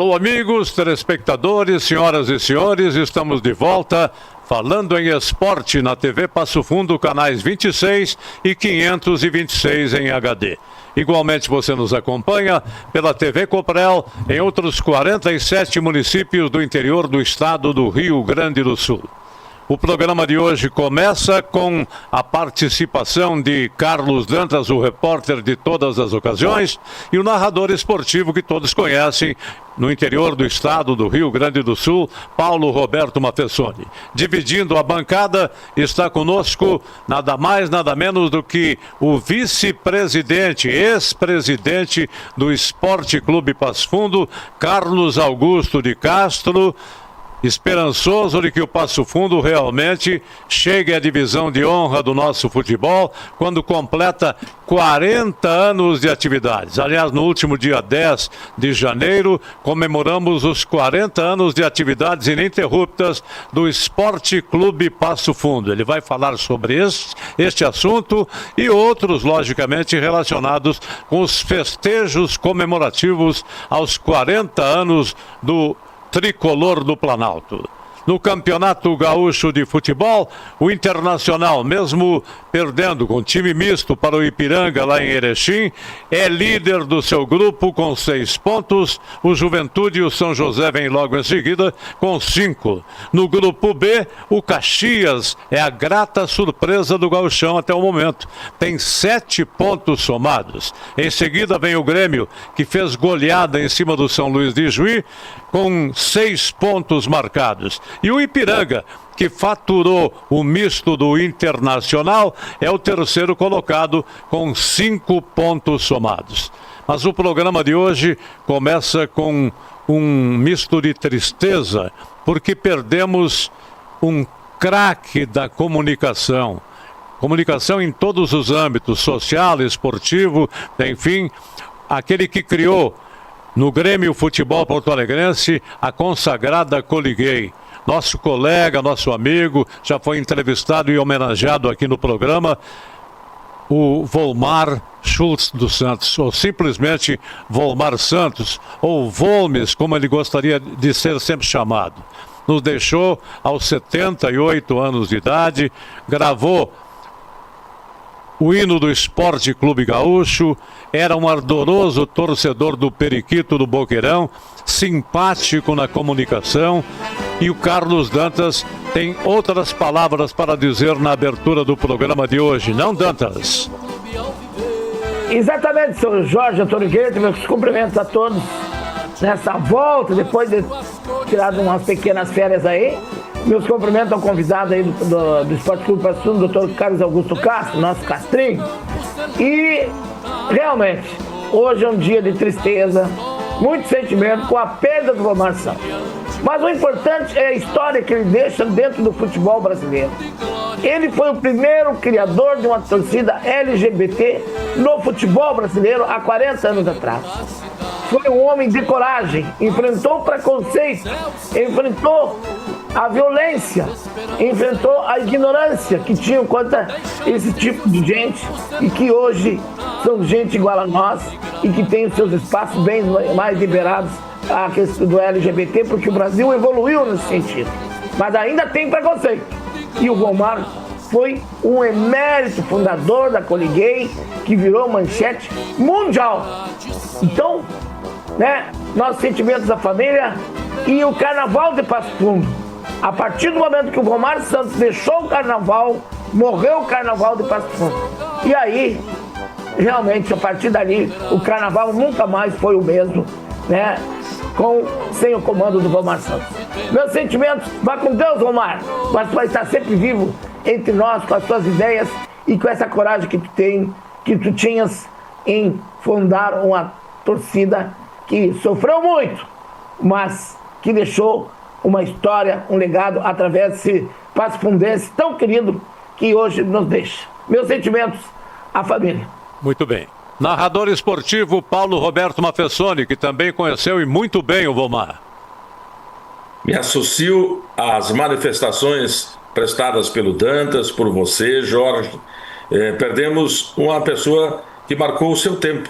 Alô, amigos, telespectadores, senhoras e senhores, estamos de volta falando em esporte na TV Passo Fundo, canais 26 e 526 em HD. Igualmente você nos acompanha pela TV Coprel em outros 47 municípios do interior do estado do Rio Grande do Sul. O programa de hoje começa com a participação de Carlos Dantas, o repórter de todas as ocasiões, e o narrador esportivo que todos conhecem no interior do estado do Rio Grande do Sul, Paulo Roberto Matessoni. Dividindo a bancada, está conosco nada mais, nada menos do que o vice-presidente, ex-presidente do Esporte Clube Passo Fundo, Carlos Augusto de Castro, esperançoso de que o Passo Fundo realmente chegue à divisão de honra do nosso futebol quando completa 40 anos de atividades. Aliás, no último dia 10 de janeiro, comemoramos os 40 anos de atividades ininterruptas do Esporte Clube Passo Fundo. Ele vai falar sobre este assunto e outros, logicamente, relacionados com os festejos comemorativos aos 40 anos do Tricolor do Planalto. No Campeonato Gaúcho de Futebol, o Internacional, mesmo perdendo com time misto para o Ipiranga lá em Erechim, é líder do seu grupo com 6 pontos. O Juventude e o São José vêm logo em seguida com 5. No grupo B, o Caxias é a grata surpresa do gauchão até o momento. Tem 7 pontos somados. Em seguida vem o Grêmio, que fez goleada em cima do São Luís de Juí, com 6 pontos marcados. E o Ipiranga, que faturou o misto do Internacional, é o terceiro colocado com 5 pontos somados. Mas o programa de hoje começa com um misto de tristeza, porque perdemos um craque da comunicação. Comunicação em todos os âmbitos, social, esportivo, enfim, aquele que criou no Grêmio Futebol Porto-Alegrense a consagrada Coliguei. Nosso colega, nosso amigo, já foi entrevistado e homenageado aqui no programa, o Volmar Schultz dos Santos, ou simplesmente Volmar Santos, ou Volmes, como ele gostaria de ser sempre chamado. Nos deixou aos 78 anos de idade, gravou o hino do Esporte Clube Gaúcho, era um ardoroso torcedor do Periquito do Boqueirão, simpático na comunicação, e o Carlos Dantas tem outras palavras para dizer na abertura do programa de hoje. Não, Dantas? Exatamente, senhor Jorge Antônio Guedes, meus cumprimentos a todos nessa volta, depois de tirar umas pequenas férias aí. Meus cumprimentos ao convidado aí do Esporte Clube Passo Fundo, doutor Carlos Augusto Castro, nosso Castrinho. E, realmente, hoje é um dia de tristeza, muito sentimento com a perda do Volmar Santos. Mas o importante é a história que ele deixa dentro do futebol brasileiro. Ele foi o primeiro criador de uma torcida LGBT no futebol brasileiro há 40 anos atrás. Foi um homem de coragem, enfrentou o preconceito, enfrentou a violência, enfrentou a ignorância que tinham contra esse tipo de gente e que hoje são gente igual a nós e que tem os seus espaços bem mais liberados a questão do LGBT, porque o Brasil evoluiu nesse sentido. Mas ainda tem preconceito. E o Volmar foi um emérito fundador da Coliguei, que virou manchete mundial. Então, né, nossos sentimentos da família e o Carnaval de Passo Fundo. A partir do momento que o Volmar Santos deixou o Carnaval, morreu o Carnaval de Passo Fundo. E aí, realmente, a partir dali, o Carnaval nunca mais foi o mesmo, né? Sem o comando do Volmar Santos. Meus sentimentos, vá com Deus, Volmar, mas tu vai estar sempre vivo entre nós, com as tuas ideias e com essa coragem que tu tinhas em fundar uma torcida que sofreu muito, mas que deixou uma história, um legado através desse Passo Fundense tão querido que hoje nos deixa. Meus sentimentos à família. Muito bem. Narrador esportivo Paulo Roberto Matessoni, que também conheceu e muito bem o Volmar. Me associo às manifestações prestadas pelo Dantas, por você, Jorge. Perdemos uma pessoa que marcou o seu tempo.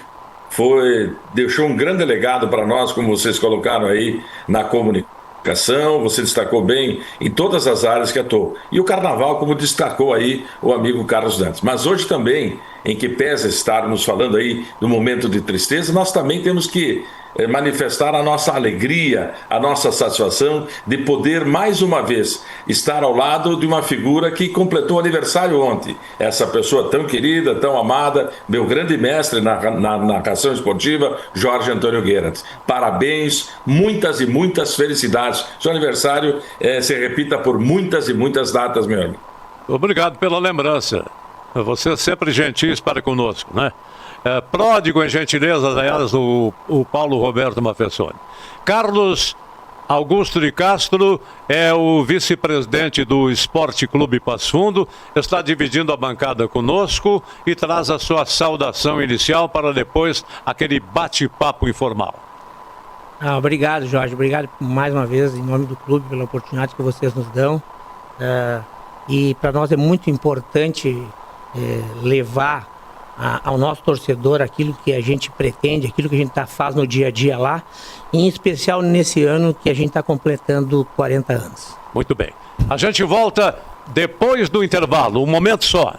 deixou um grande legado para nós, como vocês colocaram aí na comunicação, você destacou bem em todas as áreas que atuou. E o Carnaval, como destacou aí o amigo Carlos Dantas. Mas hoje também, em que pesa estarmos falando aí do momento de tristeza, nós também temos que manifestar a nossa alegria, a nossa satisfação de poder mais uma vez estar ao lado de uma figura que completou aniversário ontem. Essa pessoa tão querida, tão amada, meu grande mestre na narração esportiva, Jorge Antônio Guerat. Parabéns, muitas e muitas felicidades. Seu aniversário se repita por muitas e muitas datas, meu amigo. Obrigado pela lembrança. Você é sempre gentis para conosco, né? Pródigo em gentileza, aliás, o Paulo Roberto Mafessoni. Carlos Augusto de Castro é o vice-presidente do Esporte Clube Passo Fundo, está dividindo a bancada conosco e traz a sua saudação inicial para depois aquele bate-papo informal. Obrigado, Jorge. Obrigado mais uma vez, em nome do clube, pela oportunidade que vocês nos dão. E para nós é muito importante levar ao nosso torcedor aquilo que a gente pretende, aquilo que a gente faz no dia a dia lá, em especial nesse ano que a gente está completando 40 anos. Muito bem. A gente volta depois do intervalo, um momento só.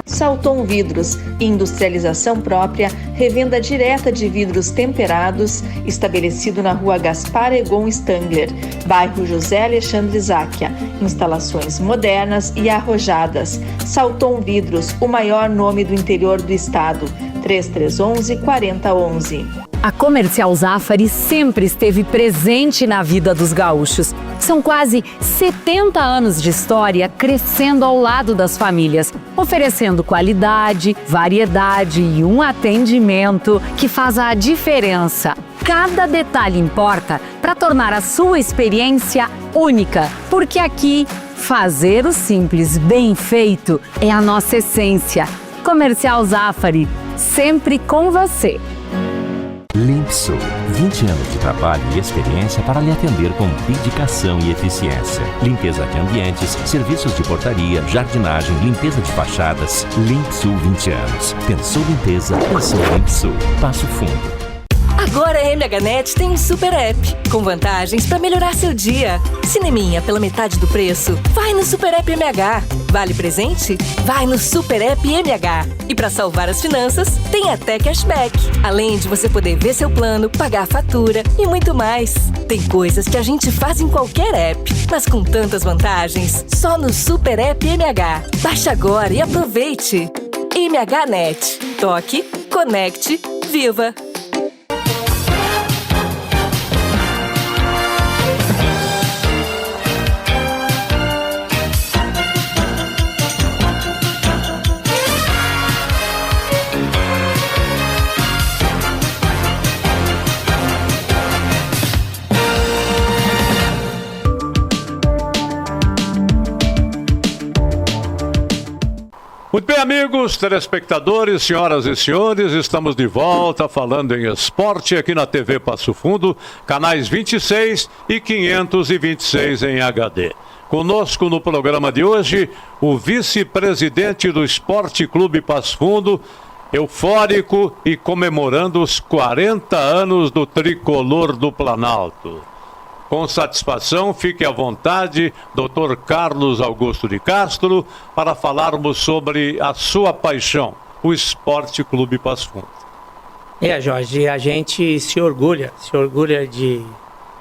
Salton Vidros, industrialização própria, revenda direta de vidros temperados, estabelecido na rua Gaspar Egon Stangler, bairro José Alexandre Záquia. Instalações modernas e arrojadas. Salton Vidros, o maior nome do interior do estado. 3311-4011. A Comercial Zafari sempre esteve presente na vida dos gaúchos. São quase 70 anos de história crescendo ao lado das famílias, oferecendo qualidade, variedade e um atendimento que faz a diferença. Cada detalhe importa para tornar a sua experiência única, porque aqui, fazer o simples bem feito é a nossa essência. Comercial Zafari, sempre com você. Limpsul, 20 anos de trabalho e experiência para lhe atender com dedicação e eficiência. Limpeza de ambientes, serviços de portaria, jardinagem, limpeza de fachadas. Limpsul 20 anos. Pensou limpeza, pensou Limpsul. Passo Fundo. Agora a MHNet tem um super app, com vantagens para melhorar seu dia. Cineminha pela metade do preço? Vai no Super App MH. Vale presente? Vai no Super App MH. E para salvar as finanças, tem até cashback. Além de você poder ver seu plano, pagar a fatura e muito mais. Tem coisas que a gente faz em qualquer app, mas com tantas vantagens, só no Super App MH. Baixe agora e aproveite. MHNet. Toque, conecte, viva! Muito bem, amigos, telespectadores, senhoras e senhores, estamos de volta falando em esporte aqui na TV Passo Fundo, canais 26 e 526 em HD. Conosco no programa de hoje, o vice-presidente do Esporte Clube Passo Fundo, eufórico e comemorando os 40 anos do tricolor do Planalto. Com satisfação, fique à vontade, Dr. Carlos Augusto de Castro, para falarmos sobre a sua paixão, o Esporte Clube Passo Fundo. Jorge, a gente se orgulha de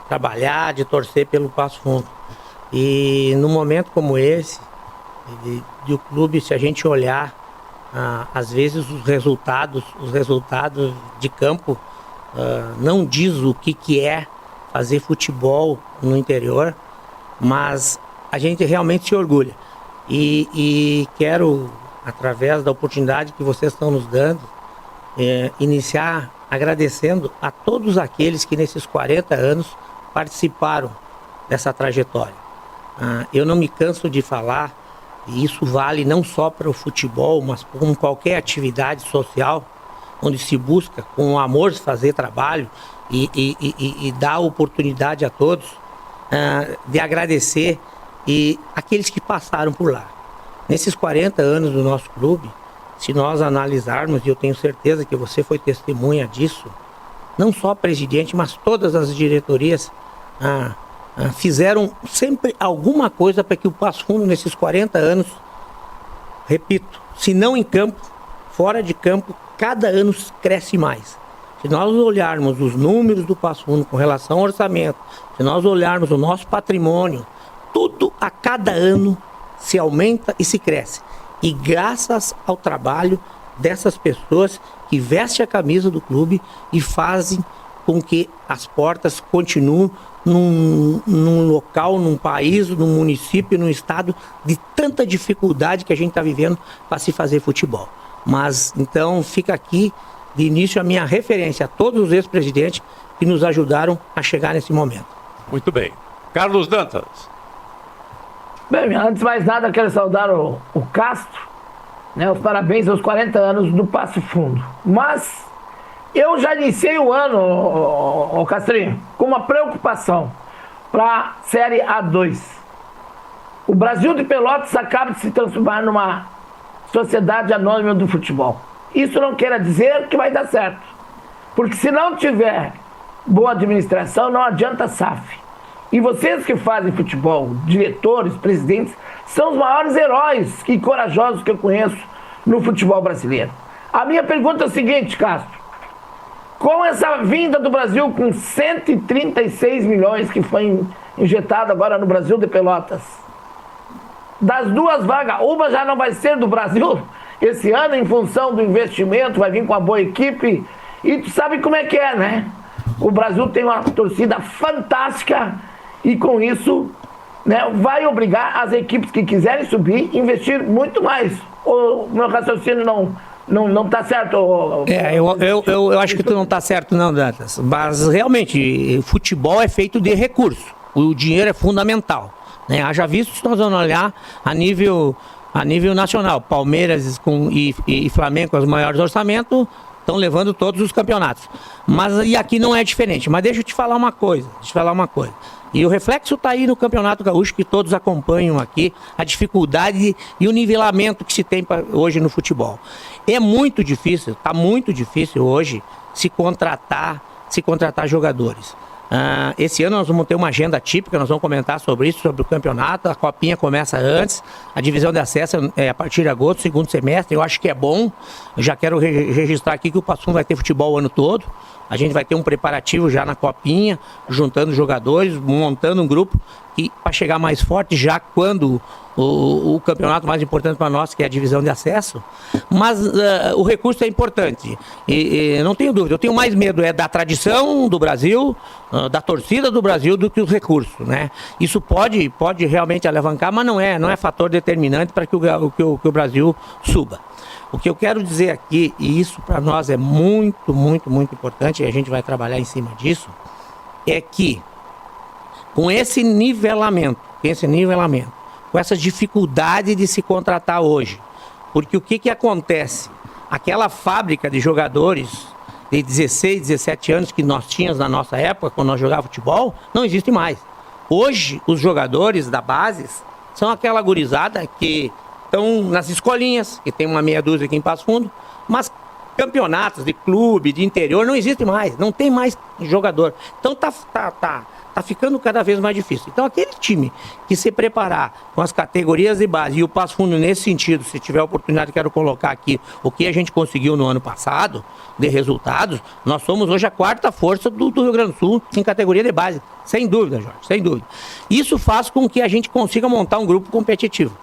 trabalhar, de torcer pelo Passo Fundo. E num momento como esse, de o clube, se a gente olhar, às vezes os resultados de campo não diz o que é fazer futebol no interior, mas a gente realmente se orgulha. E quero, através da oportunidade que vocês estão nos dando, iniciar agradecendo a todos aqueles que nesses 40 anos participaram dessa trajetória. Eu não me canso de falar, e isso vale não só para o futebol, mas como qualquer atividade social, onde se busca com amor fazer trabalho e dar oportunidade a todos de agradecer e aqueles que passaram por lá. Nesses 40 anos do nosso clube, se nós analisarmos, e eu tenho certeza que você foi testemunha disso, não só presidente, mas todas as diretorias fizeram sempre alguma coisa para que o Passo Fundo, nesses 40 anos, repito, se não em campo, fora de campo, cada ano cresce mais. Se nós olharmos os números do Passo Fundo com relação ao orçamento, se nós olharmos o nosso patrimônio, tudo a cada ano se aumenta e se cresce. E graças ao trabalho dessas pessoas que vestem a camisa do clube e fazem com que as portas continuem num local, num país, num município, num estado de tanta dificuldade que a gente está vivendo para se fazer futebol. Mas então fica aqui de início a minha referência a todos os ex-presidentes que nos ajudaram a chegar nesse momento. Muito bem. Carlos Dantas. Bem, antes de mais nada, quero saudar o Castro, né, os parabéns aos 40 anos do Passo Fundo. Mas eu já iniciei o ano, o Castrinho, com uma preocupação para a Série A2. O Brasil de Pelotas acaba de se transformar numa sociedade anônima do futebol. Isso não quer dizer que vai dar certo, porque se não tiver boa administração, não adianta SAF. E vocês que fazem futebol, diretores, presidentes, são os maiores heróis e corajosos que eu conheço no futebol brasileiro. A minha pergunta é a seguinte, Castro. Com essa vinda do Brasil com 136 milhões que foi injetado agora no Brasil de Pelotas, das duas vagas, uma já não vai ser do Brasil esse ano em função do investimento, vai vir com uma boa equipe. E tu sabe como é que é, né? O Brasil tem uma torcida fantástica e com isso, né, vai obrigar as equipes que quiserem subir a investir muito mais. O meu raciocínio não está certo. Eu acho que tu não está certo não, Dantas. Mas realmente, futebol é feito de recurso. O dinheiro é fundamental, né? Haja visto, se nós vamos olhar a nível nacional, Palmeiras e Flamengo com os maiores orçamentos estão levando todos os campeonatos. E aqui não é diferente. Mas deixa eu te falar uma coisa. E o reflexo está aí no Campeonato Gaúcho, que todos acompanham aqui, a dificuldade e o nivelamento que se tem hoje no futebol. É muito difícil, está muito difícil hoje se contratar jogadores. Esse ano nós vamos ter uma agenda típica, nós vamos comentar sobre isso, sobre o campeonato. A Copinha começa antes, a divisão de acesso é a partir de agosto, segundo semestre. Eu acho que é bom. Eu já quero registrar aqui que o Passo Fundo vai ter futebol o ano todo. A gente vai ter um preparativo já na Copinha, juntando jogadores, montando um grupo para chegar mais forte já quando o campeonato mais importante para nós, que é a divisão de acesso. Mas o recurso é importante. E não tenho dúvida, eu tenho mais medo da tradição do Brasil, da torcida do Brasil, do que os recursos, né? Isso pode realmente alavancar, mas não é fator determinante para que o Brasil suba. O que eu quero dizer aqui, e isso para nós é muito, muito, muito importante, e a gente vai trabalhar em cima disso, é que com esse nivelamento, com essa dificuldade de se contratar hoje, porque o que acontece? Aquela fábrica de jogadores de 16, 17 anos que nós tínhamos na nossa época, quando nós jogávamos futebol, não existe mais. Hoje, os jogadores da base são aquela gurizada que estão nas escolinhas, que tem uma meia dúzia aqui em Passo Fundo, mas campeonatos de clube, de interior, não existe mais, não tem mais jogador. Então tá ficando cada vez mais difícil. Então aquele time que se preparar com as categorias de base, e o Passo Fundo nesse sentido, se tiver oportunidade, quero colocar aqui o que a gente conseguiu no ano passado, de resultados, nós somos hoje a quarta força do Rio Grande do Sul em categoria de base. Sem dúvida, Jorge, sem dúvida. Isso faz com que a gente consiga montar um grupo competitivo.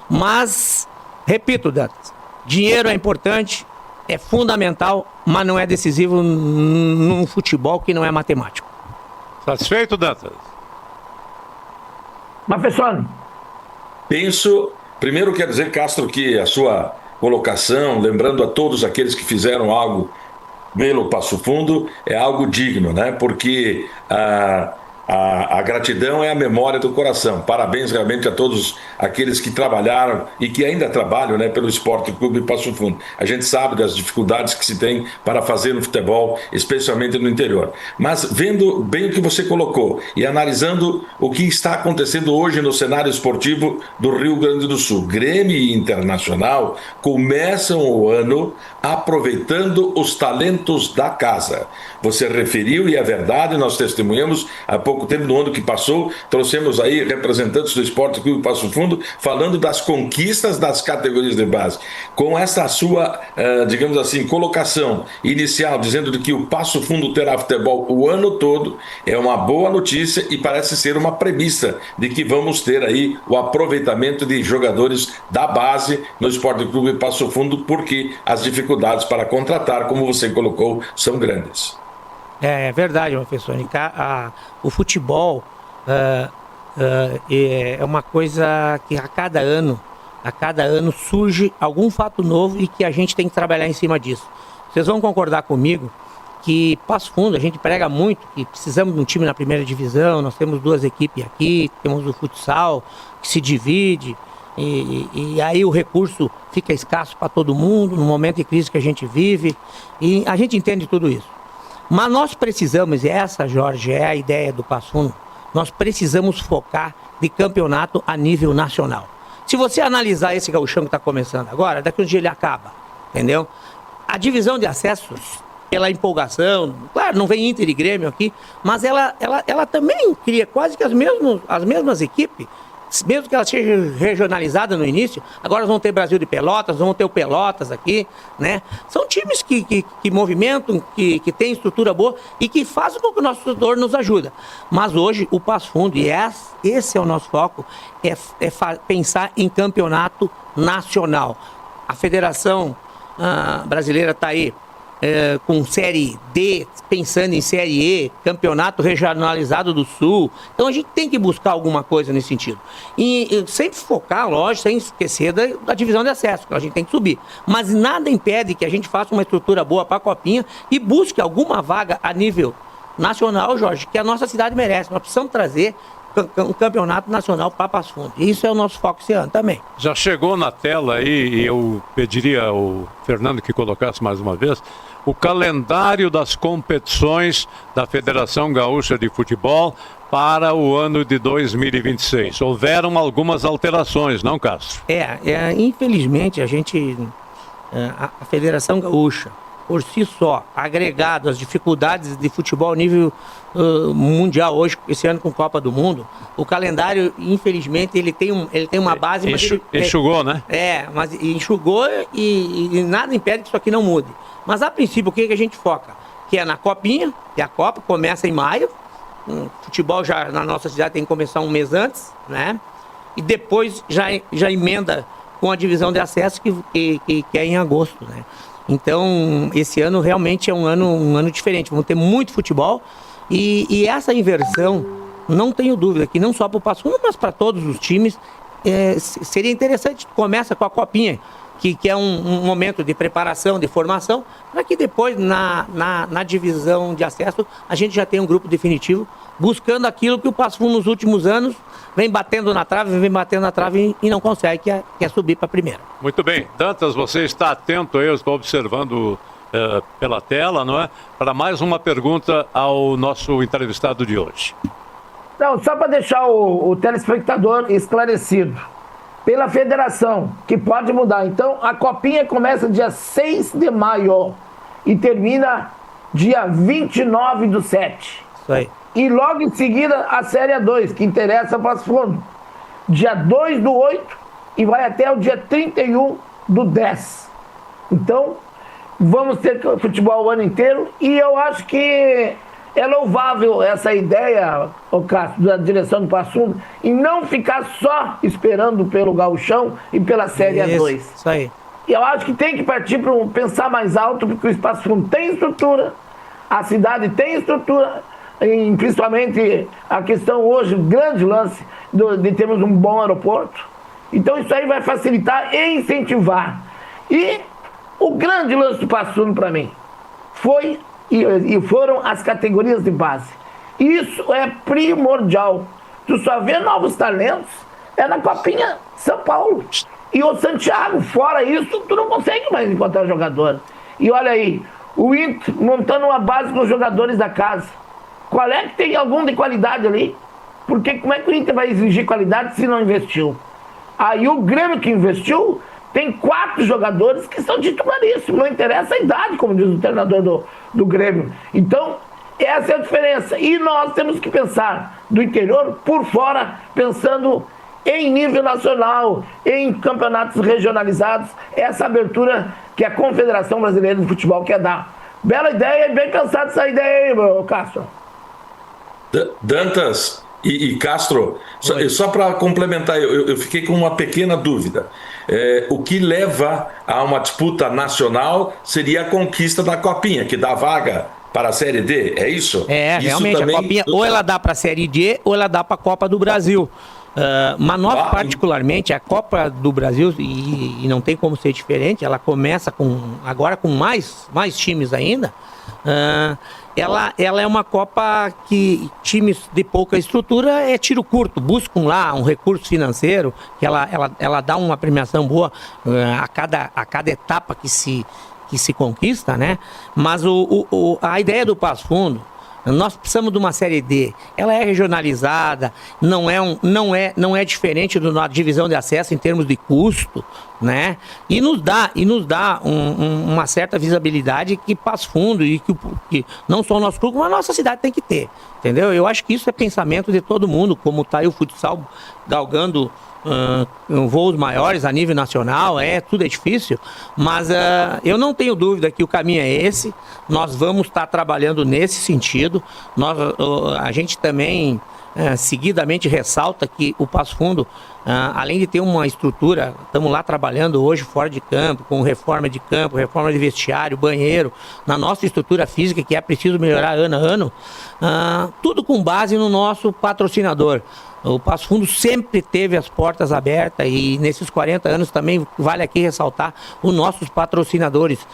Mas, repito, Dantas, dinheiro é importante, é fundamental, mas não é decisivo num futebol que não é matemático. Satisfeito, Dantas? Professor. Primeiro quero dizer, Castro, que a sua colocação, lembrando a todos aqueles que fizeram algo pelo Passo Fundo, é algo digno, né? Porque A gratidão é a memória do coração. Parabéns realmente a todos aqueles que trabalharam e que ainda trabalham, né, pelo Esporte Clube Passo Fundo. A gente sabe das dificuldades que se tem para fazer no futebol, especialmente no interior. Mas vendo bem o que você colocou e analisando o que está acontecendo hoje no cenário esportivo do Rio Grande do Sul, Grêmio e Internacional começam o ano aproveitando os talentos da casa. Você referiu, e é verdade, nós testemunhamos há pouco tempo, no ano que passou, trouxemos aí representantes do Esporte Clube Passo Fundo falando das conquistas das categorias de base. Com essa sua, digamos assim, colocação inicial, dizendo de que o Passo Fundo terá futebol o ano todo, é uma boa notícia e parece ser uma premissa de que vamos ter aí o aproveitamento de jogadores da base no Esporte Clube Passo Fundo, porque as dificuldades para contratar, como você colocou, são grandes. É verdade, professor. O futebol é uma coisa que a cada ano surge algum fato novo e que a gente tem que trabalhar em cima disso. Vocês vão concordar comigo que Passo Fundo, a gente prega muito que precisamos de um time na primeira divisão, nós temos 2 equipes aqui, temos o futsal que se divide e aí o recurso fica escasso para todo mundo no momento de crise que a gente vive e a gente entende tudo isso. Mas nós precisamos, e essa, Jorge, é a ideia do Passo Fundo, nós precisamos focar de campeonato a nível nacional. Se você analisar esse gauchão que está começando agora, daqui a um dia ele acaba, entendeu? A divisão de acessos, pela empolgação, claro, não vem Inter e Grêmio aqui, mas ela também cria quase que as mesmas equipes, mesmo que ela seja regionalizada no início. Agora nós vamos ter Brasil de Pelotas, vamos ter o Pelotas aqui, né? São times que movimentam, que têm estrutura boa e que fazem com que o nosso torcedor nos ajude. Mas hoje o Passo Fundo, e esse é o nosso foco, é pensar em campeonato nacional. A Federação Brasileira está aí com Série D, pensando em Série E, Campeonato Regionalizado do Sul. Então a gente tem que buscar alguma coisa nesse sentido. E sempre focar, lógico, sem esquecer da divisão de acesso, que a gente tem que subir. Mas nada impede que a gente faça uma estrutura boa para a Copinha e busque alguma vaga a nível nacional, Jorge, que a nossa cidade merece. Nós precisamos trazer um campeonato nacional para Passo Fundo. Isso é o nosso foco esse ano também. Já chegou na tela aí, e eu pediria ao Fernando que colocasse mais uma vez, o calendário das competições da Federação Gaúcha de Futebol para o ano de 2026. Houveram algumas alterações, não, Castro? Infelizmente, a Federação Gaúcha, por si só, agregado às dificuldades de futebol a nível mundial hoje, esse ano com Copa do Mundo, o calendário, infelizmente, ele tem uma base... Enxugou, né? Mas enxugou e nada impede que isso aqui não mude. Mas, a princípio, o que a gente foca? Que é na Copinha, que a Copa começa em maio, futebol já na nossa cidade tem que começar um mês antes, né? E depois já emenda com a divisão de acesso que é em agosto, né? Então, esse ano realmente é um ano diferente. Vamos ter muito futebol e essa inversão, não tenho dúvida, que não só para o Passo Fundo, mas para todos os times, seria interessante. Começa com a Copinha, que é um momento de preparação, de formação, para que depois, na divisão de acesso, a gente já tenha um grupo definitivo, buscando aquilo que o Passo Fundo nos últimos anos vem batendo na trave e não consegue, que é subir para a primeira. Muito bem. Dantas, você está atento aí, eu estou observando pela tela, não é? Para mais uma pergunta ao nosso entrevistado de hoje. Não, só para deixar o telespectador esclarecido. Pela federação, que pode mudar. Então, a Copinha começa dia 6 de maio e termina dia 29/7. Isso aí. E logo em seguida a Série A2, que interessa para Passo Fundo. Dia 2/8 e vai até o dia 31/10. Então, vamos ter futebol o ano inteiro e eu acho que é louvável essa ideia, Cássio, da direção do Passo Fundo, e não ficar só esperando pelo Gauchão e pela Série A2. Isso aí. E eu acho que tem que partir para pensar mais alto, porque o Passo Fundo tem estrutura, a cidade tem estrutura, principalmente a questão hoje, o grande lance de termos um bom aeroporto. Então isso aí vai facilitar e incentivar. E o grande lance do Passo Fundo para mim foram as categorias de base. Isso é primordial. Tu só vê novos talentos na Copinha São Paulo. E o Santiago, fora isso, tu não consegue mais encontrar jogador. E olha aí, o Inter montando uma base com os jogadores da casa. Qual é que tem algum de qualidade ali? Porque como é que o Inter vai exigir qualidade se não investiu? Aí o Grêmio que investiu tem 4 jogadores que são titularíssimos. Não interessa a idade, como diz o treinador do Grêmio. Então, essa é a diferença. E nós temos que pensar do interior por fora, pensando em nível nacional, em campeonatos regionalizados, essa abertura que a Confederação Brasileira de Futebol quer dar. Bela ideia e bem pensada essa ideia aí, meu Castro. Dantas e Castro, só para complementar, eu fiquei com uma pequena dúvida. O que leva a uma disputa nacional seria a conquista da Copinha, que dá vaga para a Série D, é isso? Isso realmente, também... a Copinha ou ela dá para a Série D ou ela dá para a Copa do Brasil. Mas nós, particularmente, a Copa do Brasil, e não tem como ser diferente, ela começa agora com mais times ainda. Ela é uma Copa que times de pouca estrutura é tiro curto, buscam lá um recurso financeiro, que ela dá uma premiação boa a cada etapa que se conquista, né? Mas a ideia do Passo Fundo, nós precisamos de uma Série D. Ela é regionalizada, não é diferente da divisão de acesso em termos de custo, né? E nos dá uma certa visibilidade que Passo Fundo e que não só o nosso clube, mas a nossa cidade tem que ter, entendeu? Eu acho que isso é pensamento de todo mundo, como está aí o futsal galgando voos maiores a nível nacional, tudo é difícil, mas eu não tenho dúvida que o caminho é esse. Nós vamos estar trabalhando nesse sentido. A gente também seguidamente ressalta que o Passo Fundo, além de ter uma estrutura, estamos lá trabalhando hoje fora de campo, com reforma de campo, reforma de vestiário, banheiro, na nossa estrutura física, que é preciso melhorar ano a ano, tudo com base no nosso patrocinador. O Passo Fundo sempre teve as portas abertas e nesses 40 anos também vale aqui ressaltar os nossos patrocinadores,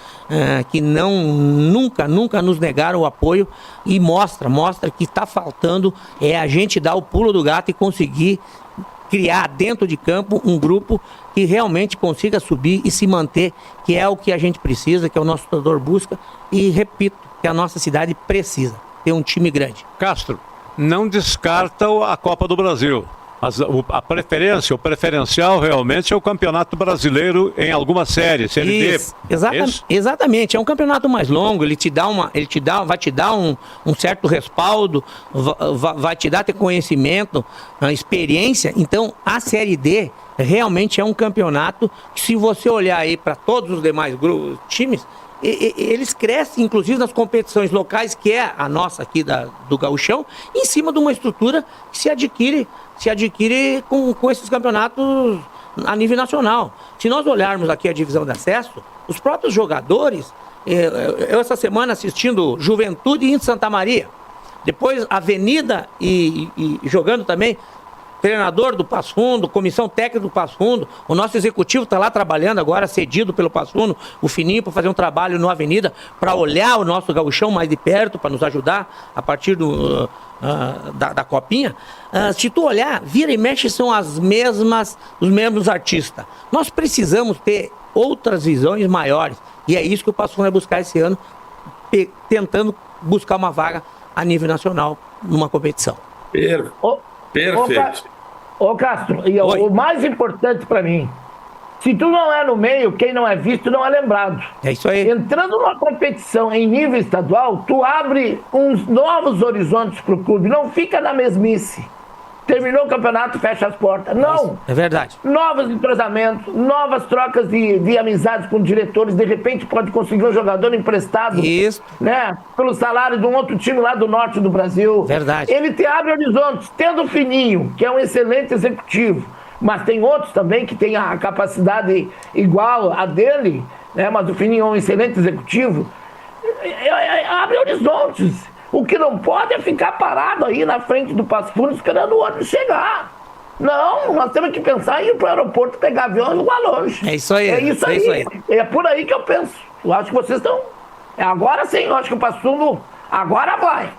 que nunca nos negaram o apoio, e mostra que está faltando a gente dar o pulo do gato e conseguir criar dentro de campo um grupo que realmente consiga subir e se manter, que é o que a gente precisa, que é o nosso torcedor busca, e repito, que a nossa cidade precisa ter um time grande. Castro, não descarta a Copa do Brasil. A preferência, o preferencial realmente é o Campeonato Brasileiro em alguma série, Série D. Exatamente, é um campeonato mais longo, vai te dar um certo respaldo, vai te dar conhecimento, experiência. Então, a Série D realmente é um campeonato que, se você olhar aí para todos os demais times, eles crescem, inclusive, nas competições locais, que é a nossa aqui do Gauchão, em cima de uma estrutura que se adquire com esses campeonatos a nível nacional. Se nós olharmos aqui a divisão de acesso, os próprios jogadores, eu essa semana assistindo Juventude e Inter Santa Maria, depois Avenida e jogando também, treinador do Passo Fundo, comissão técnica do Passo Fundo, o nosso executivo está lá trabalhando agora, cedido pelo Passo Fundo, o Fininho, para fazer um trabalho no Avenida, para olhar o nosso gauchão mais de perto, para nos ajudar a partir da Copinha. Se tu olhar, vira e mexe, são os mesmos artistas. Nós precisamos ter outras visões maiores, e é isso que o Passo Fundo vai buscar esse ano, tentando buscar uma vaga a nível nacional numa competição. Perfeito. Ô Castro, e o mais importante para mim, se tu não é no meio, quem não é visto não é lembrado. É isso aí. Entrando numa competição em nível estadual, tu abre uns novos horizontes pro clube, não fica na mesmice. Terminou o campeonato, fecha as portas. Não. É verdade. Novos entrosamentos, novas trocas de amizades com diretores. De repente pode conseguir um jogador emprestado. Isso. Né? Pelo salário de um outro time lá do norte do Brasil. Verdade. Ele te abre horizontes. Tendo o Fininho, que é um excelente executivo, mas tem outros também que têm a capacidade igual a dele, né? Mas o Fininho é um excelente executivo. Abre horizontes. O que não pode é ficar parado aí na frente do Passo Fundo esperando o ônibus chegar. Não, nós temos que pensar em ir para o aeroporto, pegar avião e voar longe. É isso aí. É isso aí. É por aí que eu penso. Eu acho que vocês estão... Agora sim, eu acho que o Passo Fundo Agora vai.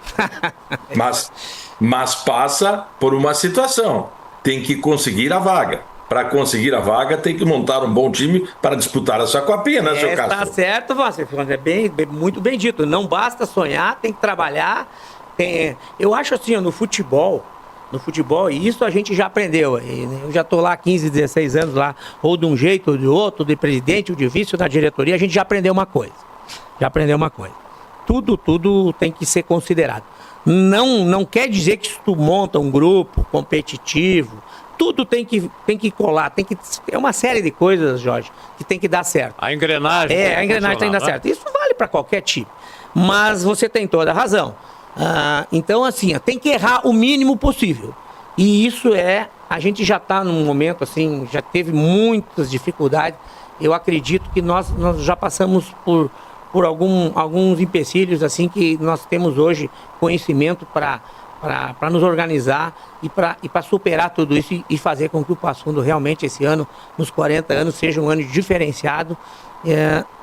Mas passa por uma situação. Tem que conseguir a vaga. Para conseguir a vaga, tem que montar um bom time para disputar essa copinha, né, seu Castro? Tá certo, você muito bem dito. Não basta sonhar, tem que trabalhar. Eu acho assim, no futebol, e isso a gente já aprendeu. Eu já estou lá há 15, 16 anos lá, ou de um jeito ou de outro, de presidente ou de vice na diretoria, a gente já aprendeu uma coisa. Tudo tem que ser considerado. Não quer dizer que se tu monta um grupo competitivo, tudo tem que colar, é uma série de coisas, Jorge, que tem que dar certo. A engrenagem. A engrenagem tem que dar certo. Isso vale para qualquer time. Mas você tem toda a razão. Então, assim, tem que errar o mínimo possível. E isso a gente já está num momento, assim, já teve muitas dificuldades. Eu acredito que nós já passamos por alguns empecilhos, assim, que nós temos hoje conhecimento para nos organizar e para superar tudo isso e fazer com que o Passo Fundo realmente esse ano, nos 40 anos, seja um ano diferenciado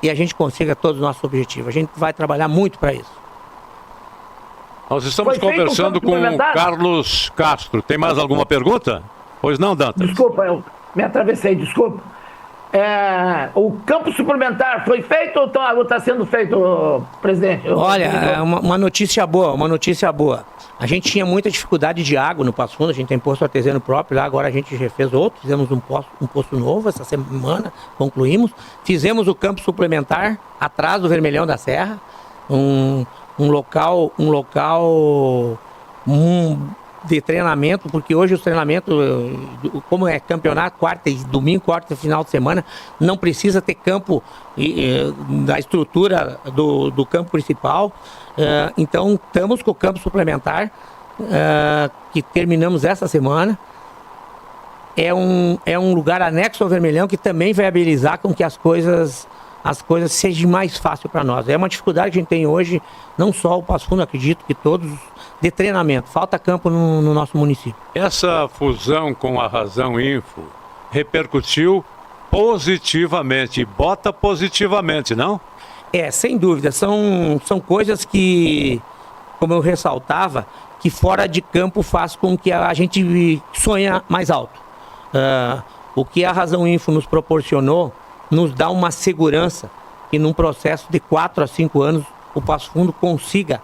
e a gente consiga todos os nossos objetivos. A gente vai trabalhar muito para isso. Nós estamos conversando com o Carlos Castro. Tem mais alguma pergunta? Pois não, Dantas? Desculpa, eu me atravessei, desculpa. O campo suplementar foi feito ou está sendo feito, presidente? Olha, uma notícia boa. A gente tinha muita dificuldade de água no Passo Fundo, a gente tem poço artesiano próprio lá, agora a gente já fez outro, fizemos um poço novo essa semana, concluímos. Fizemos o campo suplementar atrás do Vermelhão da Serra, um local de treinamento, porque hoje os treinamentos, como é campeonato, quarta e final de semana, não precisa ter campo da estrutura do campo principal. Então estamos com o campo suplementar, que terminamos essa semana. É um lugar anexo ao Vermelhão que também vai viabilizar com que as coisas sejam mais fáceis para nós. É uma dificuldade que a gente tem hoje, não só o Passo Fundo, acredito que todos, de treinamento. Falta campo no nosso município. Essa fusão com a Razão Info repercutiu positivamente, bota positivamente, não? Sem dúvida. São coisas que, como eu ressaltava, que fora de campo faz com que a gente sonha mais alto. O que a Razão Info nos proporcionou nos dá uma segurança que num processo de 4 a 5 anos o Passo Fundo consiga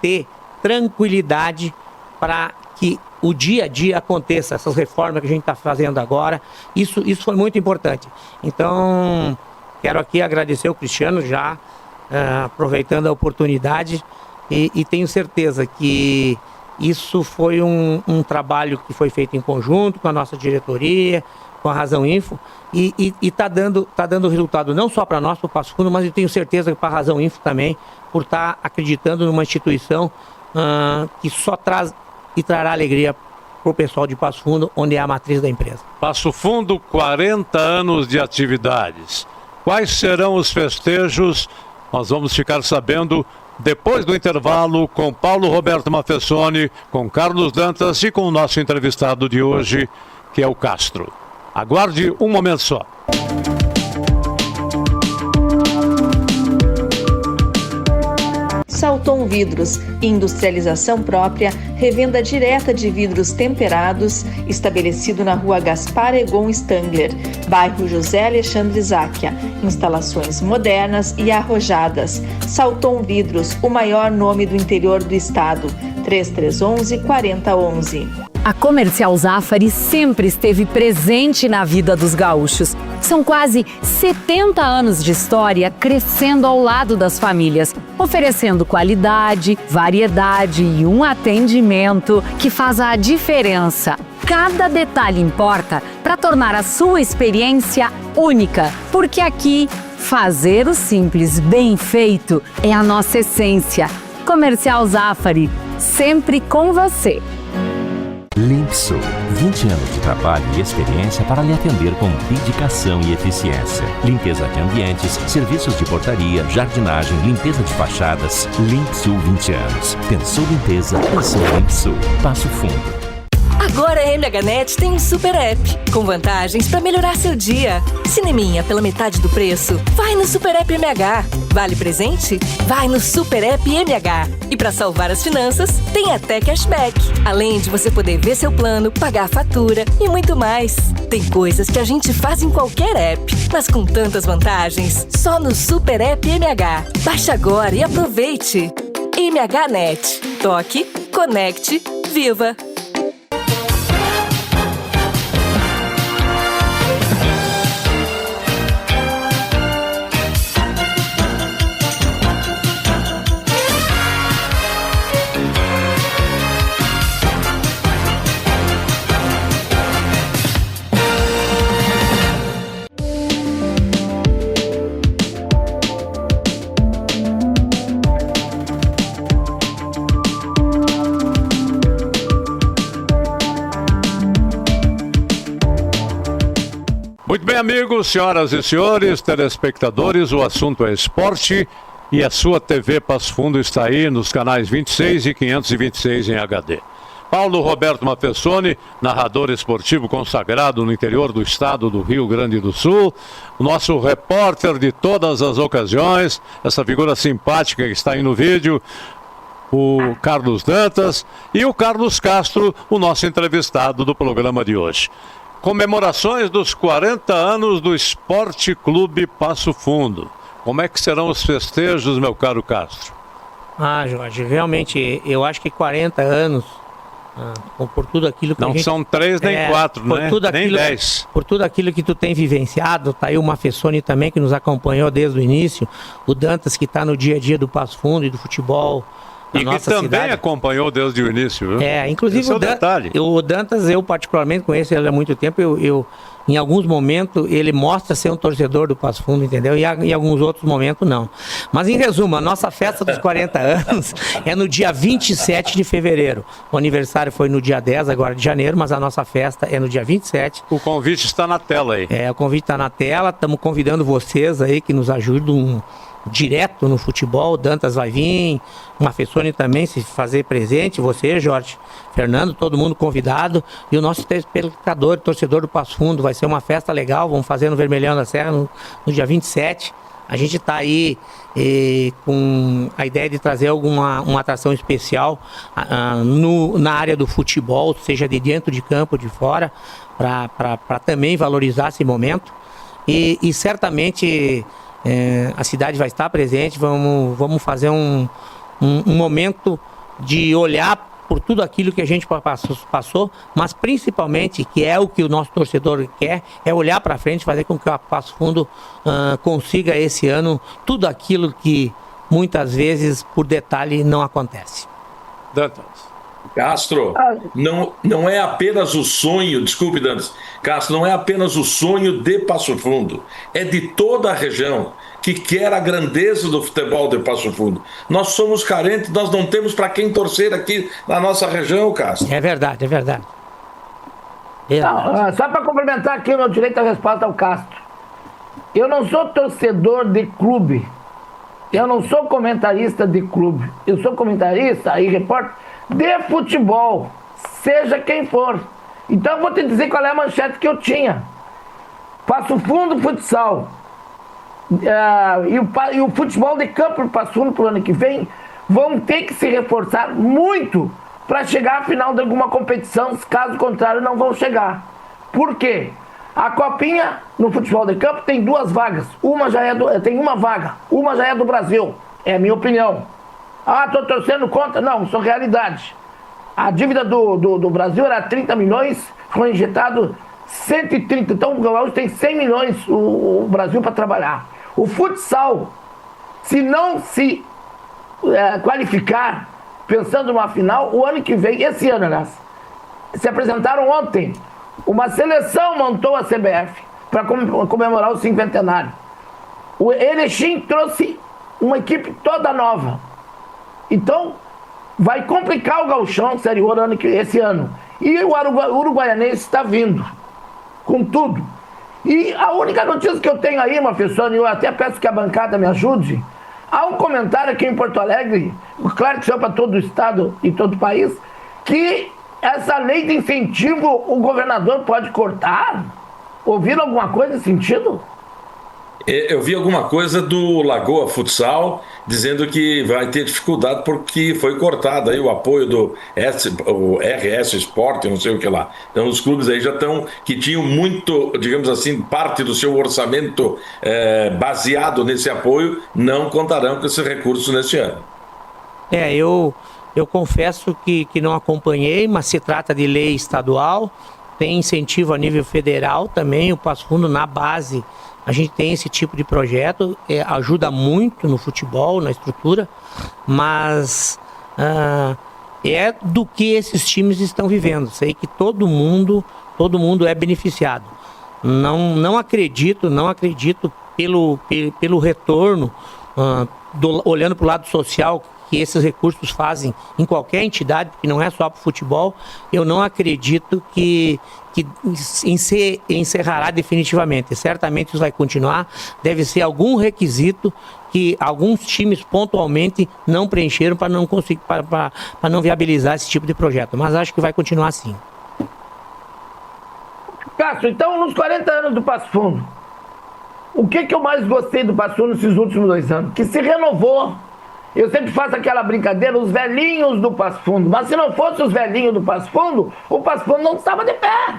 ter tranquilidade para que o dia a dia aconteça, essas reformas que a gente está fazendo agora, isso foi muito importante. Então, quero aqui agradecer o Cristiano já, aproveitando a oportunidade, e tenho certeza que isso foi um trabalho que foi feito em conjunto com a nossa diretoria, com a Razão Info, e está dando resultado não só para nós, para o Passo Fundo, mas eu tenho certeza que para a Razão Info também, por estar acreditando numa instituição que só traz e trará alegria para o pessoal de Passo Fundo, onde é a matriz da empresa. Passo Fundo, 40 anos de atividades. Quais serão os festejos? Nós vamos ficar sabendo depois do intervalo com Paulo Roberto Mafessoni, com Carlos Dantas e com o nosso entrevistado de hoje, que é o Castro. Aguarde um momento só. Salton Vidros, industrialização própria, revenda direta de vidros temperados, estabelecido na rua Gaspar Egon Stangler, bairro José Alexandre Záquia. Instalações modernas e arrojadas. Salton Vidros, o maior nome do interior do estado. 3311-4011. A Comercial Zafari sempre esteve presente na vida dos gaúchos. São quase 70 anos de história crescendo ao lado das famílias, oferecendo qualidade, variedade e um atendimento que faz a diferença. Cada detalhe importa para tornar a sua experiência única, porque aqui, fazer o simples bem feito é a nossa essência. Comercial Zafari, sempre com você. Limpsul, 20 anos de trabalho e experiência para lhe atender com dedicação e eficiência. Limpeza de ambientes, serviços de portaria, jardinagem, limpeza de fachadas. Limpsul 20 anos. Pensou limpeza, pensou Limpsul. Passo Fundo. A Agora a MHNet tem um super app, com vantagens para melhorar seu dia. Cineminha pela metade do preço? Vai no Super App MH. Vale presente? Vai no Super App MH. E para salvar as finanças, tem até cashback. Além de você poder ver seu plano, pagar a fatura e muito mais. Tem coisas que a gente faz em qualquer app, mas com tantas vantagens, só no Super App MH. Baixe agora e aproveite. MHNet. Toque, conecte, viva! Muito bem, amigos, senhoras e senhores, telespectadores, o assunto é esporte e a sua TV Passo Fundo está aí nos canais 26 e 526 em HD. Paulo Roberto Mafessoni, narrador esportivo consagrado no interior do estado do Rio Grande do Sul, o nosso repórter de todas as ocasiões, essa figura simpática que está aí no vídeo, o Carlos Dantas e o Carlos Castro, o nosso entrevistado do programa de hoje. Comemorações dos 40 anos do Esporte Clube Passo Fundo. Como é que serão os festejos, meu caro Castro? Jorge, realmente, eu acho que 40 anos, por tudo aquilo que não a gente... são 3 nem 4, né? Nem 10. Por tudo aquilo que tu tem vivenciado, tá aí o Mafessoni também, que nos acompanhou desde o início, o Dantas, que está no dia a dia do Passo Fundo e do futebol. E que também acompanhou desde o início, viu? Inclusive o Dantas, eu particularmente conheço ele há muito tempo, eu em alguns momentos ele mostra ser um torcedor do Passo Fundo, entendeu? E em alguns outros momentos não. Mas em resumo, a nossa festa dos 40 anos é no dia 27 de fevereiro. O aniversário foi no dia 10 agora de janeiro, mas a nossa festa é no dia 27. O convite está na tela aí. O convite está na tela, estamos convidando vocês aí que nos ajudam direto no futebol. O Dantas vai vir, o Mafessoni também se fazer presente, você, Jorge, Fernando, todo mundo convidado, e o nosso telespectador, torcedor do Passo Fundo. Vai ser uma festa legal, vamos fazer no Vermelhão da Serra no dia 27. A gente está aí com a ideia de trazer uma atração especial na área do futebol, seja de dentro de campo, de fora, para também valorizar esse momento. E certamente a cidade vai estar presente, vamos fazer um momento de olhar por tudo aquilo que a gente passou, mas principalmente, que é o que o nosso torcedor quer, é olhar para frente, fazer com que o Passo Fundo consiga esse ano tudo aquilo que muitas vezes, por detalhe, não acontece. Dantas. Castro, não é apenas o sonho, desculpe, Dantas, Castro, não é apenas o sonho de Passo Fundo, é de toda a região que quer a grandeza do futebol de Passo Fundo. Nós somos carentes, nós não temos para quem torcer aqui na nossa região, Castro. É verdade, é verdade. Não, só para complementar aqui o meu direito à resposta ao Castro. Eu não sou torcedor de clube, eu não sou comentarista de clube, eu sou comentarista e repórter de futebol, seja quem for. Então eu vou te dizer qual é a manchete que eu tinha. Passo Fundo Futsal. E o futebol de campo do Passo Fundo para o ano que vem vão ter que se reforçar muito para chegar à final de alguma competição, caso contrário não vão chegar. Por quê? A Copinha no futebol de campo tem 2 vagas, tem uma vaga, uma já é do Brasil, é a minha opinião. Estou torcendo contra? Não, isso é realidade. A dívida do Brasil era 30 milhões, foi injetado 130, então o Gaúcho tem 100 milhões o Brasil para trabalhar. O futsal, se não se qualificar, pensando numa final, o ano que vem, esse ano, aliás, se apresentaram ontem, uma seleção montou a CBF para comemorar o cinquentenário. O Erechim trouxe uma equipe toda nova. Então, vai complicar o Gauchão Série A esse ano. E o Uruguaianense está vindo, com tudo. E a única notícia que eu tenho aí, Mafessoni, eu até peço que a bancada me ajude, há um comentário aqui em Porto Alegre, claro que saiu para todo o estado e todo o país, que essa lei de incentivo o governador pode cortar? Ouviram alguma coisa nesse sentido? Eu vi alguma coisa do Lagoa Futsal dizendo que vai ter dificuldade porque foi cortado aí o apoio do RS Sport, não sei o que lá. Então os clubes aí já estão, que tinham muito, digamos assim, parte do seu orçamento baseado nesse apoio, não contarão com esse recurso neste ano. Eu confesso que não acompanhei, mas se trata de lei estadual, tem incentivo a nível federal também, o Passo Fundo na base. A gente tem esse tipo de projeto, ajuda muito no futebol, na estrutura, mas é do que esses times estão vivendo. Sei que todo mundo é beneficiado. Não acredito pelo retorno, olhando para o lado social, que esses recursos fazem em qualquer entidade, porque não é só para o futebol, eu não acredito que encerrará definitivamente. Certamente isso vai continuar, deve ser algum requisito que alguns times pontualmente não preencheram para não conseguir, para não viabilizar esse tipo de projeto, mas acho que vai continuar assim. Cássio, então nos 40 anos do Passo Fundo, o que eu mais gostei do Passo Fundo nesses últimos 2 anos? Que se renovou. Eu sempre faço aquela brincadeira, os velhinhos do Passo Fundo. Mas se não fosse os velhinhos do Passo Fundo, o Passo Fundo não estava de pé.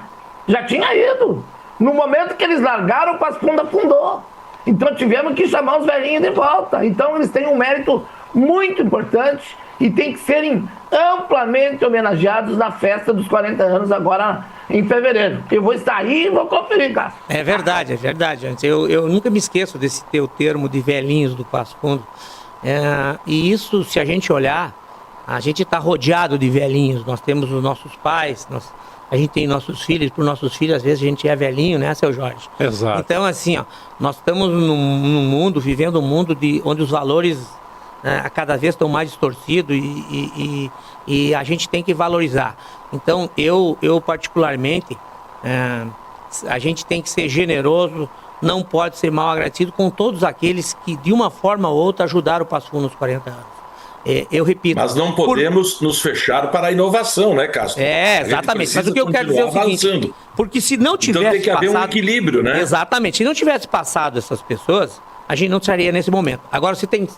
Já tinha ido. No momento que eles largaram, o Passo Fundo afundou. Então tivemos que chamar os velhinhos de volta. Então eles têm um mérito muito importante e tem que serem amplamente homenageados na festa dos 40 anos agora em fevereiro. Eu vou estar aí e vou conferir, Cássio. É verdade. Eu nunca me esqueço desse teu termo de velhinhos do Passo Fundo. E isso, se a gente olhar, a gente está rodeado de velhinhos. Nós temos os nossos pais, a gente tem nossos filhos. Por nossos filhos, às vezes a gente é velhinho, né, seu Jorge? Exato. Então, assim, nós estamos num mundo, vivendo um mundo onde os valores a cada vez estão mais distorcidos e a gente tem que valorizar. Então, eu particularmente, a gente tem que ser generoso. Não pode ser mal agradecido com todos aqueles que, de uma forma ou outra, ajudaram o Passo Fundo nos 40 anos. Eu repito... Mas não podemos nos fechar para a inovação, né, Cássio? Exatamente. Mas o que eu quero dizer é o seguinte, porque se não tivesse então tem que haver um equilíbrio, né? Exatamente. Se não tivesse passado essas pessoas, a gente não estaria nesse momento. Agora, se tem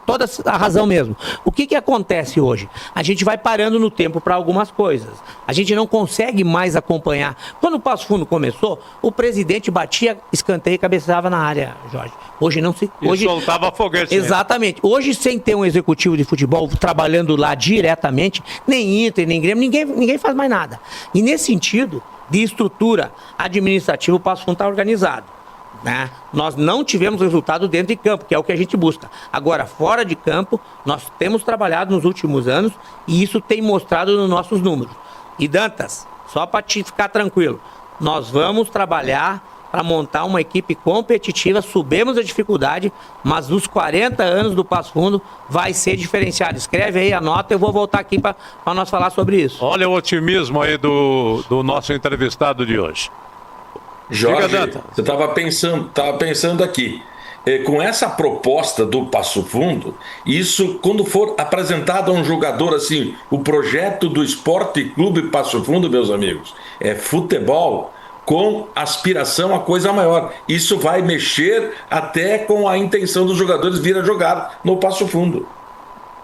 toda a razão mesmo. O que acontece hoje? A gente vai parando no tempo para algumas coisas. A gente não consegue mais acompanhar. Quando o Passo Fundo começou, o presidente batia escanteio e cabeçava na área, Jorge. Hoje não se... E soltava foguete. Exatamente. Hoje, sem ter um executivo de futebol trabalhando lá diretamente, nem Inter, nem Grêmio, ninguém faz mais nada. E nesse sentido de estrutura administrativa, o Passo Fundo está organizado. Né? Nós não tivemos resultado dentro de campo, que é o que a gente busca. Agora, fora de campo, nós temos trabalhado nos últimos anos e isso tem mostrado nos nossos números. E Dantas, só para te ficar tranquilo, nós vamos trabalhar para montar uma equipe competitiva, subimos a dificuldade, mas nos 40 anos do Passo Fundo vai ser diferenciado. Escreve aí, anota, eu vou voltar aqui para nós falar sobre isso. Olha o otimismo aí do nosso entrevistado de hoje. Jorge, você estava pensando aqui, com essa proposta do Passo Fundo, isso, quando for apresentado a um jogador assim, o projeto do Esporte Clube Passo Fundo, meus amigos, é futebol com aspiração a coisa maior. Isso vai mexer até com a intenção dos jogadores vir a jogar no Passo Fundo.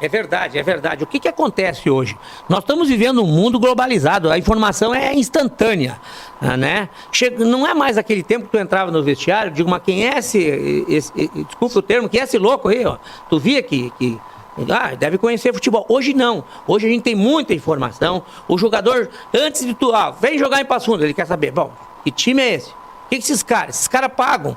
É verdade. O que acontece hoje? Nós estamos vivendo um mundo globalizado, a informação é instantânea, né? Não é mais aquele tempo que tu entrava no vestiário, digo, mas quem é desculpa o termo, quem é esse louco aí, ó? Tu via que deve conhecer futebol. Hoje não. Hoje a gente tem muita informação. O jogador, antes de tu, vem jogar em Passo Fundo, ele quer saber, bom, que time é esse? O que esses caras pagam?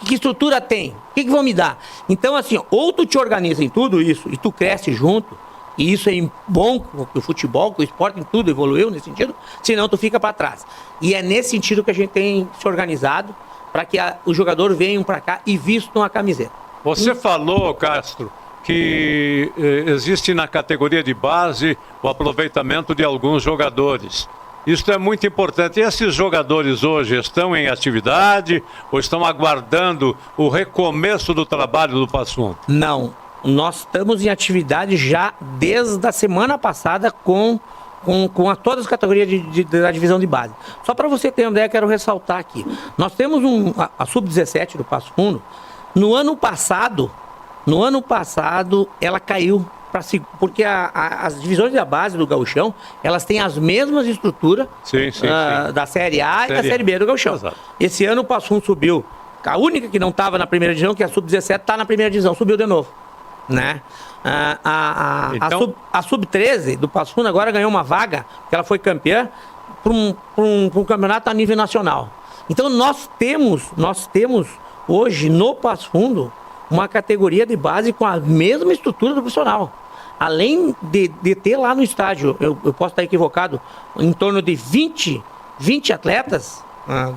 Que estrutura tem? O que vão me dar? Então, assim, ou tu te organiza em tudo isso e tu cresce junto, e isso é bom que o futebol, que o esporte, em tudo evoluiu nesse sentido, senão tu fica para trás. E é nesse sentido que a gente tem se organizado para que os jogadores venham para cá e vistam a camiseta. Você falou, Castro, que existe na categoria de base o aproveitamento de alguns jogadores. Isso é muito importante. E esses jogadores hoje estão em atividade ou estão aguardando o recomeço do trabalho do Passo Fundo? Não, nós estamos em atividade já desde a semana passada com com todas as categorias da divisão de base. Só para você ter uma ideia, quero ressaltar aqui. Nós temos a Sub-17 do Passo Fundo. No ano passado, ela caiu, porque as divisões da base do Gauchão, elas têm as mesmas estruturas da Série A e da Série B do Gauchão. Exato. Esse ano o Passo Fundo subiu. A única que não estava na primeira divisão, que é a Sub-17, está na primeira divisão, subiu de novo. Né? A Sub-13 do Passo Fundo agora ganhou uma vaga, que ela foi campeã, para um campeonato a nível nacional. Então nós temos hoje no Passo Fundo uma categoria de base com a mesma estrutura do profissional. Além de ter lá no estádio, eu posso estar equivocado, em torno de 20 atletas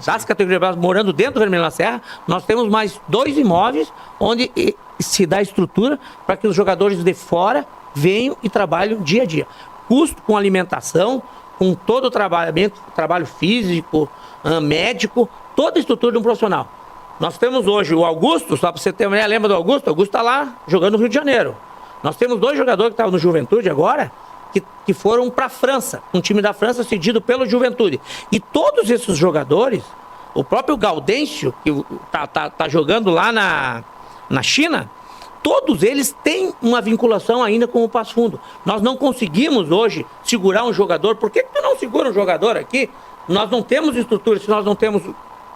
das categorias de base morando dentro do Vermelho na Serra, nós temos mais 2 imóveis onde se dá estrutura para que os jogadores de fora venham e trabalhem dia a dia. Custo com alimentação, com todo o trabalho físico, médico, toda a estrutura de um profissional. Nós temos hoje o Augusto, só para você ter uma ideia, lembra do Augusto? O Augusto está lá jogando no Rio de Janeiro. Nós temos 2 jogadores que estavam no Juventude agora, que foram para a França, um time da França cedido pelo Juventude. E todos esses jogadores, o próprio Gaudêncio, que tá jogando lá na China, todos eles têm uma vinculação ainda com o Passo Fundo. Nós não conseguimos hoje segurar um jogador. Por que tu não segura um jogador aqui? Nós não temos estrutura, se nós não temos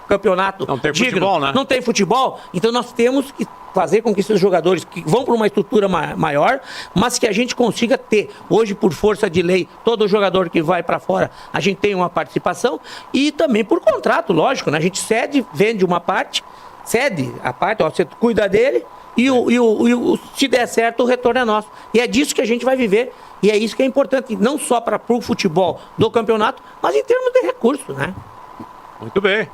campeonato não tem digno, futebol, né? Não tem futebol, então nós temos que fazer com que esses jogadores que vão para uma estrutura maior, mas que a gente consiga ter, hoje por força de lei, todo jogador que vai para fora, a gente tem uma participação e também por contrato, lógico, né? A gente vende uma parte, cede a parte, ó, você cuida dele e se der certo o retorno é nosso. E é disso que a gente vai viver e é isso que é importante, não só para o futebol do campeonato, mas em termos de recursos, né? Muito bem.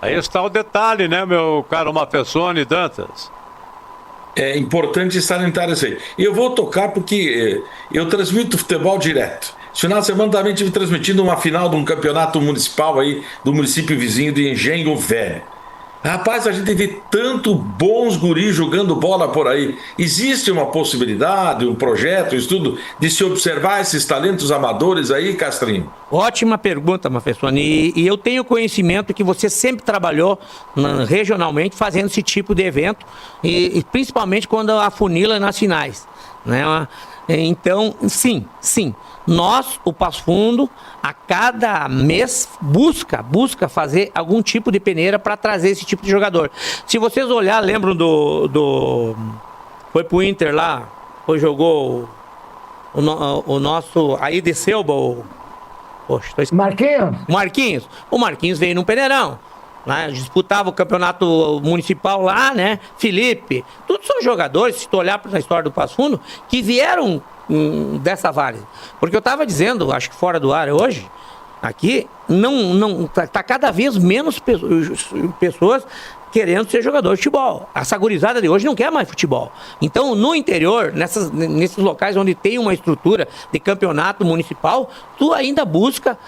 Aí está o detalhe, né, meu caro Mafessone Dantas? É importante salientar isso aí. E eu vou tocar porque eu transmito futebol direto. Esse final de semana também estive transmitindo uma final de um campeonato municipal aí do município vizinho de Engenho Velho. Rapaz, a gente vê tanto bons guris jogando bola por aí. Existe uma possibilidade, um projeto, um estudo de se observar esses talentos amadores aí, Castrinho? Ótima pergunta, Mafessone. E eu tenho conhecimento que você sempre trabalhou regionalmente fazendo esse tipo de evento, e principalmente quando afunila nas finais, né? Então, sim. Nós, o Passo Fundo, a cada mês busca fazer algum tipo de peneira para trazer esse tipo de jogador. Se vocês olhar, lembram foi pro Inter lá, jogou o nosso, aí desceu Marquinhos. O Marquinhos veio num peneirão, né? Disputava o campeonato municipal lá, né? Felipe, todos são jogadores, se tu olhar na história do Passo Fundo, que vieram dessa várzea. Porque eu estava dizendo, acho que fora do ar hoje, aqui, tá cada vez menos pessoas querendo ser jogador de futebol. Essa gurizada de hoje não quer mais futebol. Então, no interior, nesses locais onde tem uma estrutura de campeonato municipal, tu ainda busca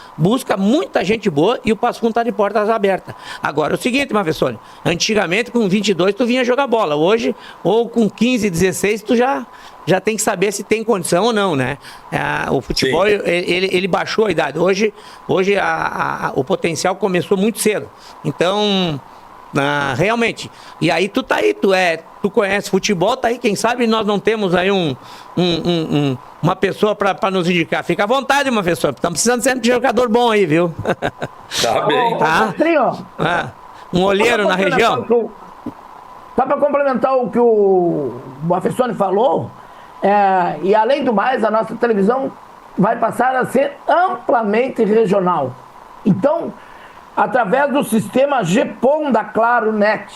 muita gente boa e o Passo Fundo está de portas abertas. Agora, o seguinte, Mafessone, antigamente com 22 tu vinha jogar bola. Hoje, ou com 15, 16, tu já tem que saber se tem condição ou não, né? O futebol, ele baixou a idade. Hoje o potencial começou muito cedo. Então, realmente. E aí tu tá aí, tu conhece futebol, tá aí. Quem sabe nós não temos aí uma pessoa para nos indicar. Fica à vontade, uma pessoa. Estamos precisando sempre de jogador bom aí, viu? Tá bem. Tá? Um olheiro na região. Só para complementar o que o Mafessone falou, e além do mais, a nossa televisão vai passar a ser amplamente regional. Então, através do sistema GPON da Claro Net,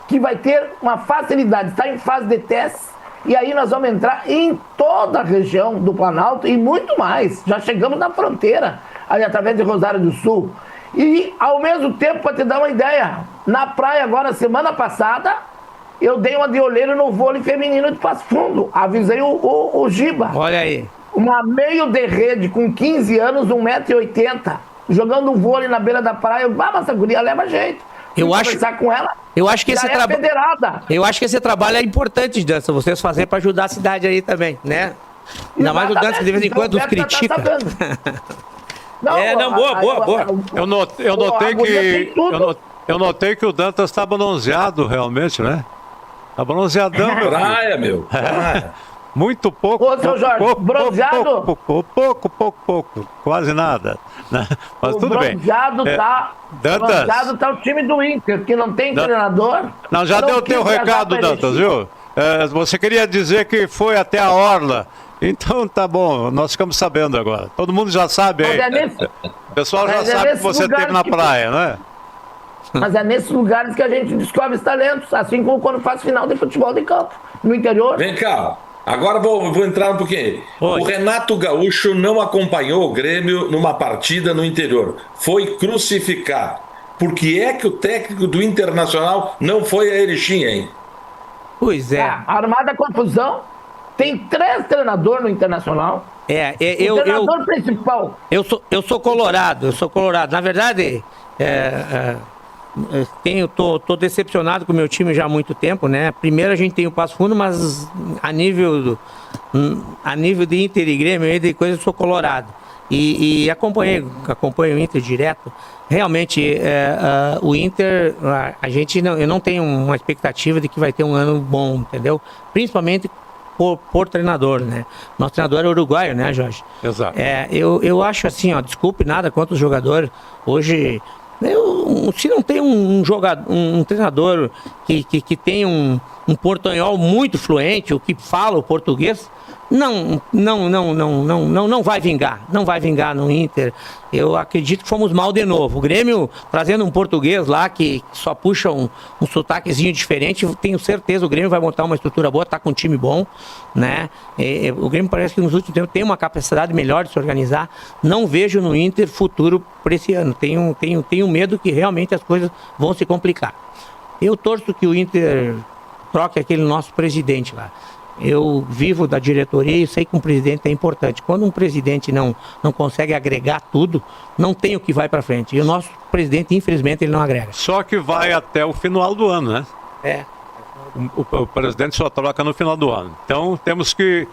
que vai ter uma facilidade, está em fase de teste, e aí nós vamos entrar em toda a região do Planalto e muito mais. Já chegamos na fronteira, ali através de Rosário do Sul. E, ao mesmo tempo, para te dar uma ideia, na praia agora, semana passada, eu dei uma de olheiro no vôlei feminino de Passo Fundo. Avisei o Giba. Olha aí. Uma meio de rede com 15 anos, 1,80 m, jogando vôlei na beira da praia. Mas essa guria leva jeito. Conversar com ela. Eu acho que esse federada. Eu acho que esse trabalho é importante, Dança, vocês fazerem para ajudar a cidade aí também, né? Ainda mais o Dantas que de vez em quando nos critica. Boa. Eu notei que o Dantas está bronzeado realmente, né? Tá bronzeadão. Praia, meu. Praia. Muito pouco. Ô, seu Jorge, bronzeado? Pouco. Quase nada. Mas tudo bem. Bronzeado tá o time do Inter, que não tem treinador. Não, já deu o teu recado, Dantas, viu? Você queria dizer que foi até a Orla. Então tá bom, nós ficamos sabendo agora. Todo mundo já sabe aí. O pessoal já sabe que você esteve na praia, né? Mas é nesses lugares que a gente descobre os talentos, assim como quando faz final de futebol de campo, no interior. Vem cá, agora vou entrar um pouquinho. O Renato Gaúcho não acompanhou o Grêmio numa partida no interior. Foi crucificar. Por que é que o técnico do Internacional não foi a Erechim, hein? Pois é. Armada a confusão. Tem 3 treinadores no Internacional. O treinador principal. Eu sou colorado. Na verdade, tô decepcionado com o meu time já há muito tempo, né? Primeiro a gente tem o Passo Fundo, mas a nível de Inter e Grêmio, de coisa, eu sou colorado. E acompanho o Inter direto. Realmente, o Inter, eu não tenho uma expectativa de que vai ter um ano bom, entendeu? Principalmente por treinador, né? Nosso treinador é uruguaio, né, Jorge? Exato. Eu acho assim, desculpe nada contra os jogadores. Hoje, se não tem um treinador que tem um portunhol muito fluente, ou que fala o português, não vai vingar. Não vai vingar no Inter. Eu acredito que fomos mal de novo. O Grêmio, trazendo um português lá que só puxa um sotaquezinho diferente, tenho certeza o Grêmio vai montar uma estrutura boa, tá com um time bom, né? O Grêmio parece que nos últimos tempos tem uma capacidade melhor de se organizar. Não vejo no Inter futuro para esse ano. Tenho medo que realmente as coisas vão se complicar. Eu torço que o Inter troque aquele nosso presidente lá. Eu vivo da diretoria e sei que um presidente é importante. Quando um presidente não consegue agregar tudo, não tem o que vai para frente. E o nosso presidente, infelizmente, ele não agrega. Só que vai até o final do ano, né? O presidente só troca no final do ano. Então temos que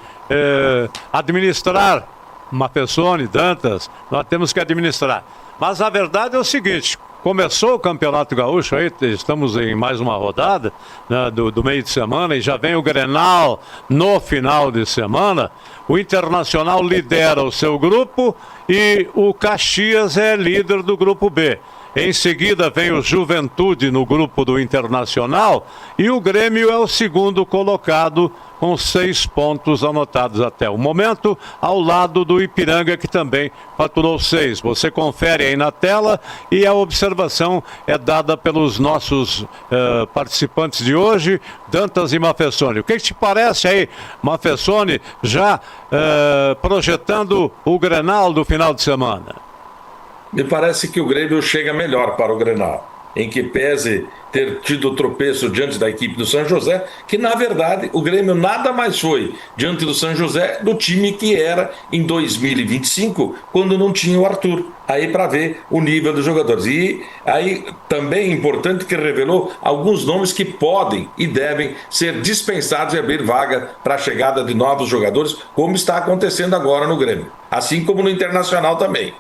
administrar Mafessoni, Dantas, nós temos que administrar. Mas a verdade é o seguinte: começou o Campeonato Gaúcho, aí estamos em mais uma rodada, né, do meio de semana, e já vem o Grenal no final de semana. O Internacional lidera o seu grupo e o Caxias é líder do grupo B. Em seguida vem o Juventude no grupo do Internacional e o Grêmio é o segundo colocado com 6 pontos anotados até o momento, ao lado do Ipiranga, que também faturou 6. Você confere aí na tela e a observação é dada pelos nossos participantes de hoje, Dantas e Mafessoni. O que te parece aí, Mafessoni, já projetando o Grenal do final de semana? Me parece que o Grêmio chega melhor para o Grenal, em que pese ter tido o tropeço diante da equipe do São José, que na verdade o Grêmio nada mais foi diante do São José do time que era em 2025, quando não tinha o Arthur. Aí para ver o nível dos jogadores. E aí também é importante que revelou alguns nomes que podem e devem ser dispensados e abrir vaga para a chegada de novos jogadores, como está acontecendo agora no Grêmio, assim como no Internacional também.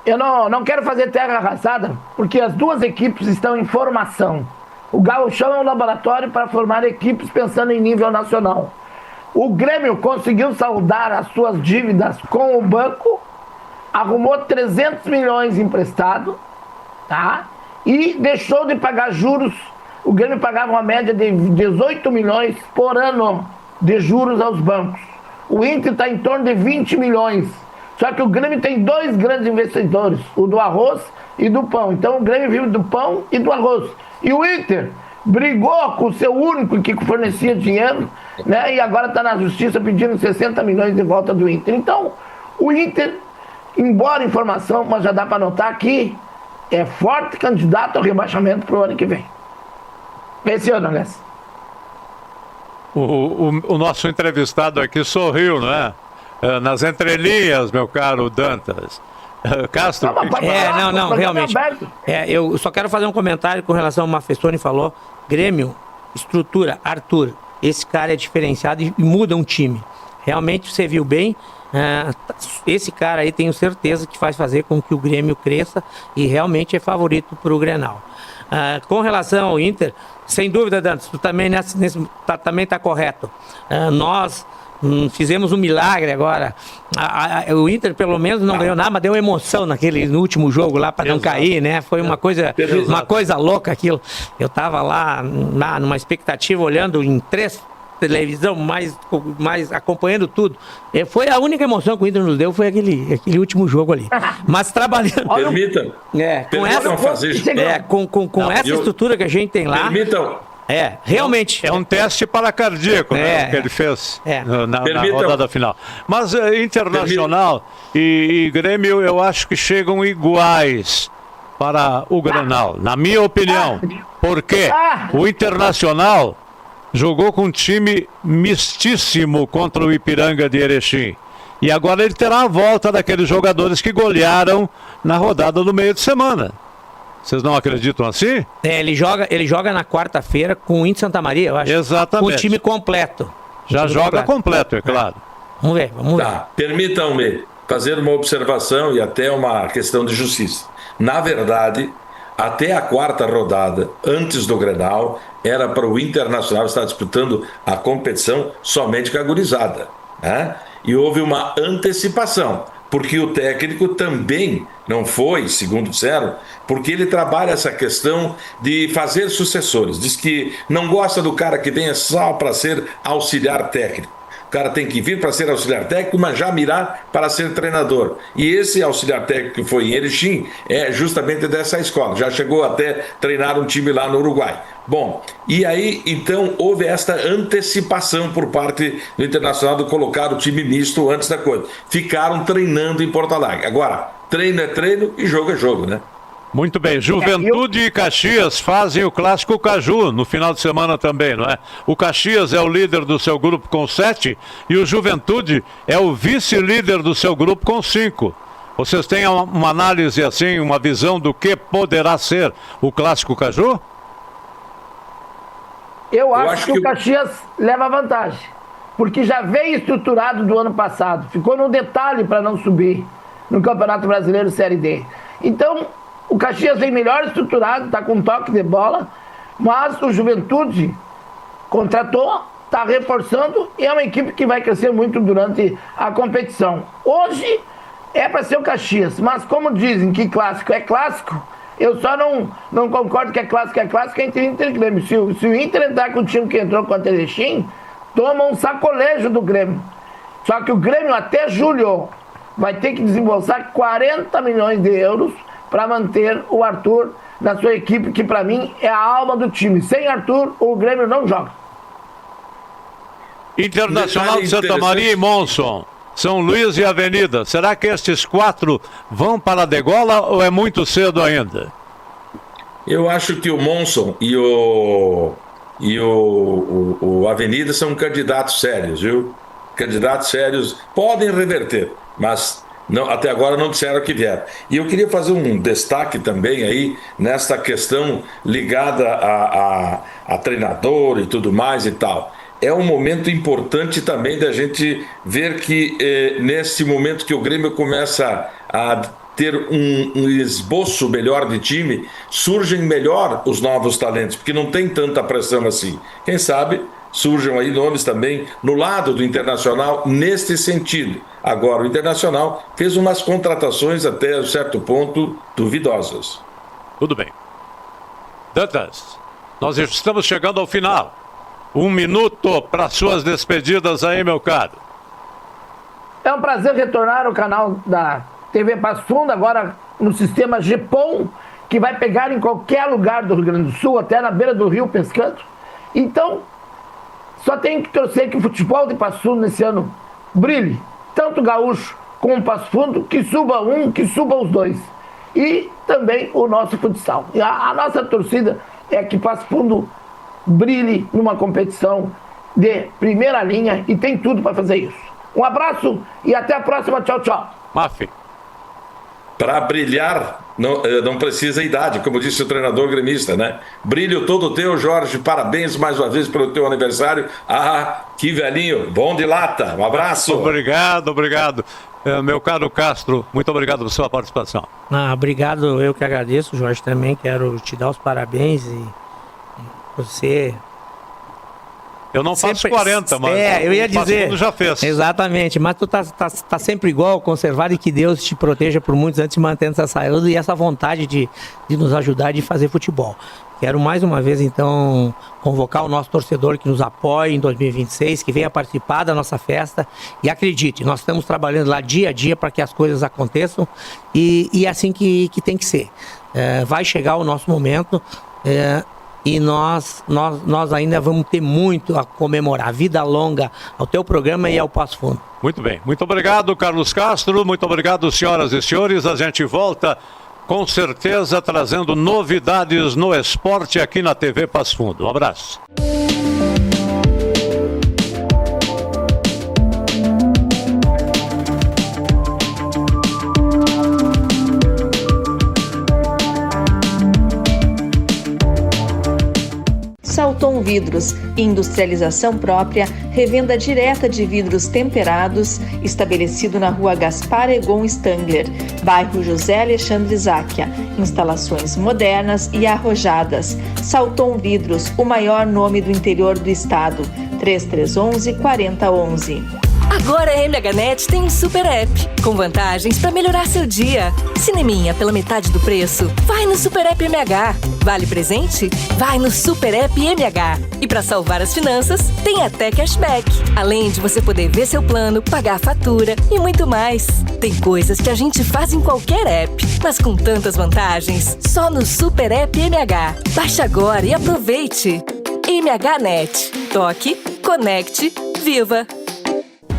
Eu não quero fazer terra arrasada, porque as duas equipes estão em formação. O Gauchão é um laboratório para formar equipes pensando em nível nacional. O Grêmio conseguiu saldar as suas dívidas com o banco, arrumou 300 milhões emprestado, tá? E deixou de pagar juros. O Grêmio pagava uma média de 18 milhões por ano de juros aos bancos. O Inter está em torno de 20 milhões. Só que o Grêmio tem 2 grandes investidores, o do arroz e do pão. Então o Grêmio vive do pão e do arroz. E o Inter brigou com o seu único que fornecia dinheiro, né? E agora está na justiça pedindo 60 milhões de volta do Inter. Então o Inter, embora informação, mas já dá para notar que é forte candidato ao rebaixamento para o ano que vem. Esse ano, aliás. O nosso entrevistado aqui sorriu, não é? Nas entrelinhas, meu caro Dantas. Castro? Realmente. Eu só quero fazer um comentário com relação ao Mafessoni falou. Grêmio, estrutura, Arthur, esse cara é diferenciado e muda um time. realmente você viu bem. Esse cara aí tenho certeza que faz fazer com que o Grêmio cresça e realmente é favorito para o Grenal. Com relação ao Inter, sem dúvida, Dantas, tu também também está correto. Nós fizemos um milagre agora. O Inter pelo menos não ganhou nada, mas deu emoção no último jogo lá para não cair, né? Foi uma coisa louca aquilo. Eu estava lá numa expectativa, olhando em 3 televisão, mais acompanhando tudo. Foi a única emoção que o Inter nos deu, foi aquele último jogo ali. Mas trabalhando. Permitam. Com essa estrutura que a gente tem lá. Permitam. Realmente. É um teste para cardíaco, né? O que ele fez na rodada final. Mas Internacional e Grêmio, eu acho que chegam iguais para o Grenal, na minha opinião. Porque o Internacional jogou com um time mistíssimo contra o Ipiranga de Erechim. E agora ele terá a volta daqueles jogadores que golearam na rodada do meio de semana. Vocês não acreditam assim? Ele joga na quarta-feira com o Inter Santa Maria, eu acho. Exatamente. Com o time completo. Já joga completo, é claro. Vamos ver. Permitam-me fazer uma observação e até uma questão de justiça. Na verdade, até a quarta rodada, antes do Grenal, era para o Internacional estar disputando a competição somente com a gurizada, né? E houve uma antecipação, porque o técnico também não foi, segundo disseram, porque ele trabalha essa questão de fazer sucessores. Diz que não gosta do cara que venha só para ser auxiliar técnico. O cara tem que vir para ser auxiliar técnico, mas já mirar para ser treinador. E esse auxiliar técnico que foi em Erechim é justamente dessa escola. Já chegou até treinar um time lá no Uruguai. Bom, e aí então houve esta antecipação por parte do Internacional de colocar o time misto antes da coisa. Ficaram treinando em Porto Alegre. Agora, treino é treino e jogo é jogo, né? Muito bem, Juventude e Caxias fazem o clássico Caju no final de semana também, não é? O Caxias é o líder do seu grupo com 7 e o Juventude é o vice-líder do seu grupo com 5. Vocês têm uma análise assim, uma visão do que poderá ser o clássico Caju? Eu acho que o Caxias leva vantagem, porque já veio estruturado do ano passado, ficou no detalhe para não subir no Campeonato Brasileiro Série D. Então, o Caxias vem melhor estruturado, está com toque de bola, mas o Juventude contratou, está reforçando e é uma equipe que vai crescer muito durante a competição. Hoje é para ser o Caxias, mas como dizem que clássico é clássico, eu só não concordo que é clássico entre Inter e Grêmio. Se o Inter entrar com o time que entrou contra o Erechim, toma um sacolejo do Grêmio. Só que o Grêmio até julho vai ter que desembolsar 40 milhões de euros para manter o Arthur na sua equipe, que para mim é a alma do time. Sem Arthur, o Grêmio não joga. Internacional de Santa Maria e Monson, São Luís e Avenida. Será que estes 4 vão para a degola ou é muito cedo ainda? Eu acho que o Monson e o Avenida são candidatos sérios, viu? Candidatos sérios podem reverter, mas não, até agora não disseram que vieram. E eu queria fazer um destaque também aí nessa questão ligada a treinador e tudo mais e tal. É um momento importante também da gente ver que nesse momento que o Grêmio começa a ter um esboço melhor de time, surgem melhor os novos talentos, porque não tem tanta pressão assim. Quem sabe surjam aí nomes também no lado do Internacional neste sentido. Agora, o Internacional fez umas contratações até certo ponto duvidosas. Tudo bem. Dantas, nós estamos chegando ao final. 1 minuto para suas despedidas aí, meu caro. É um prazer retornar ao canal da TV Passo Fundo, agora no sistema GPOM, que vai pegar em qualquer lugar do Rio Grande do Sul, até na beira do rio pescando. Então, só tem que torcer que o futebol de Passo Fundo nesse ano brilhe, tanto o gaúcho como o Passo Fundo, que suba um, que suba os dois. E também o nosso futsal. E a nossa torcida é que Passo Fundo brilhe numa competição de primeira linha e tem tudo para fazer isso. Um abraço e até a próxima. Tchau, tchau. Mafi. para brilhar não precisa idade, como disse o treinador gremista, né? Brilho todo teu, Jorge, parabéns mais uma vez pelo teu aniversário. Ah, que velhinho, bom de lata, um abraço. Obrigado. Meu caro Castro, muito obrigado pela sua participação. Obrigado, eu que agradeço, Jorge, também quero te dar os parabéns e você... Eu não faço 40, mas eu ia dizer, já fez. Exatamente, mas tu tá sempre igual, conservado, e que Deus te proteja por muitos anos, te mantendo essa saúde e essa vontade de nos ajudar de fazer futebol. Quero mais uma vez, então, convocar o nosso torcedor que nos apoie em 2026, que venha participar da nossa festa. E acredite, nós estamos trabalhando lá dia a dia para que as coisas aconteçam e é assim que tem que ser. Vai chegar o nosso momento e nós ainda vamos ter muito a comemorar. Vida longa ao teu programa e ao Passo Fundo. Muito bem. Muito obrigado, Carlos Castro. Muito obrigado, senhoras e senhores. A gente volta com certeza trazendo novidades no esporte aqui na TV Passo Fundo. Um abraço. Salton Vidros, industrialização própria, revenda direta de vidros temperados, estabelecido na rua Gaspar Egon Stangler, bairro José Alexandre Záquia. Instalações modernas e arrojadas. Salton Vidros, o maior nome do interior do estado. 3311-4011. Agora a MHNet tem um super app, com vantagens para melhorar seu dia. Cineminha pela metade do preço? Vai no Super App MH. Vale presente? Vai no Super App MH. E para salvar as finanças, tem até cashback. Além de você poder ver seu plano, pagar a fatura e muito mais. Tem coisas que a gente faz em qualquer app, mas com tantas vantagens, só no Super App MH. Baixe agora e aproveite. MHNet. Toque, conecte, viva!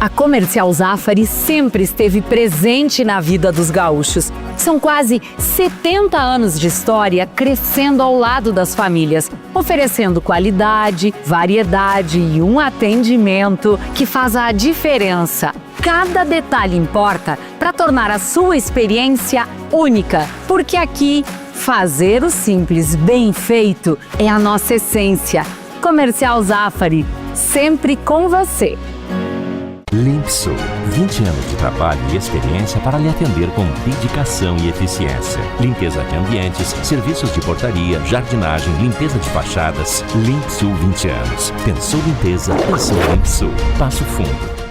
A Comercial Zafari sempre esteve presente na vida dos gaúchos. São quase 70 anos de história crescendo ao lado das famílias, oferecendo qualidade, variedade e um atendimento que faz a diferença. Cada detalhe importa para tornar a sua experiência única, porque aqui, fazer o simples bem feito é a nossa essência. Comercial Zafari, sempre com você. Limpsul, 20 anos de trabalho e experiência para lhe atender com dedicação e eficiência. Limpeza de ambientes, serviços de portaria, jardinagem, limpeza de fachadas. Limpsul 20 anos. Pensou limpeza, pensou Limpsul. Passo Fundo.